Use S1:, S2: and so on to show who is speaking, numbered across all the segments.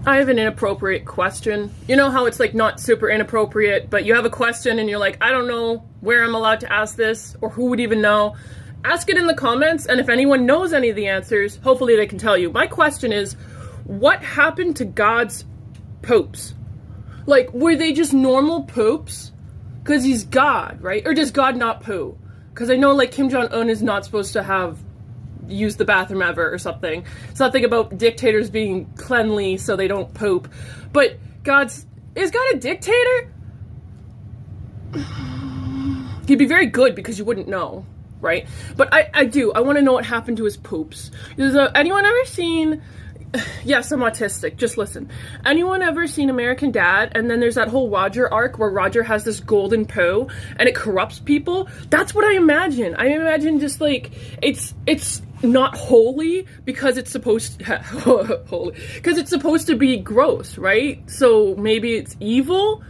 S1: I have an inappropriate question. You know how it's like not super inappropriate, but you have a question and you're like, I don't know where I'm allowed to ask this or who would even know. Ask it in the comments, and if anyone knows any of the answers, hopefully they can tell you. My question is, what happened to God's popes? Like, were they just normal popes? Because he's God, right? Or does God not poo? Because I know like Kim Jong-un is not supposed to have used the bathroom ever or something. Something about dictators being cleanly so they don't poop. But is God a dictator? He'd be very good because you wouldn't know, right? But I want to know what happened to his poops. Has anyone ever seen... Yes, I'm autistic. Just listen. Anyone ever seen American Dad? And then there's that whole Roger arc where Roger has this golden poo and it corrupts people. That's what I imagine. I imagine just like it's not holy because it's supposed to holy because it's supposed to be gross, right? So maybe it's evil.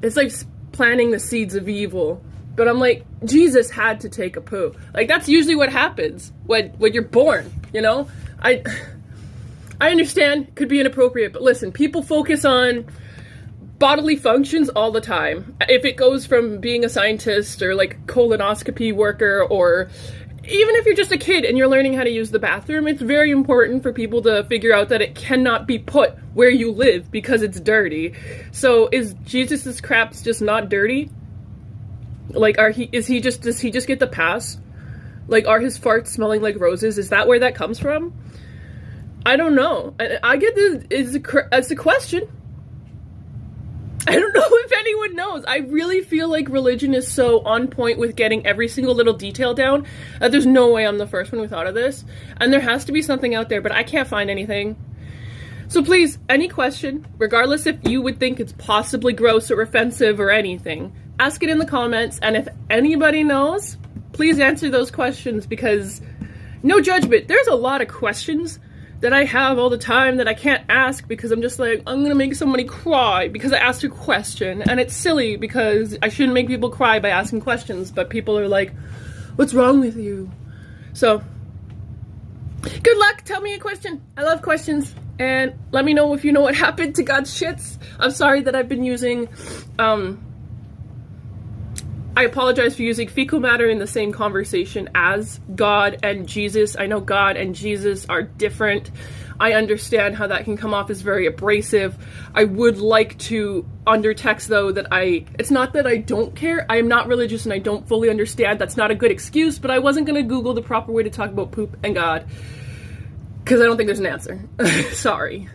S1: It's like planting the seeds of evil. But I'm like, Jesus had to take a poo. Like that's usually what happens when you're born, you know? I understand, it could be inappropriate, but listen, people focus on bodily functions all the time. If it goes from being a scientist or like colonoscopy worker, or even if you're just a kid and you're learning how to use the bathroom, it's very important for people to figure out that it cannot be put where you live because it's dirty. So is Jesus's craps just not dirty? Like, does he just get the pass? Like, are his farts smelling like roses? Is that where that comes from? I don't know. I get this as a question. I don't know if anyone knows. I really feel like religion is so on point with getting every single little detail down that there's no way I'm the first one who thought of this. And there has to be something out there, but I can't find anything. So please, any question, regardless if you would think it's possibly gross or offensive or anything, ask it in the comments. And if anybody knows, please answer those questions, because no judgment. There's a lot of questions that I have all the time that I can't ask because I'm just like, I'm gonna make somebody cry because I asked a question, and it's silly because I shouldn't make people cry by asking questions, but people are like, what's wrong with you? So, good luck, tell me a question. I love questions, and let me know if you know what happened to God's shits. I'm sorry that I've been using, I apologize for using fecal matter in the same conversation as God and Jesus. I know God and Jesus are different. I understand how that can come off as very abrasive. I would like to undertext, though, that it's not that I don't care. I am not religious and I don't fully understand. That's not a good excuse, but I wasn't going to Google the proper way to talk about poop and God because I don't think there's an answer. Sorry.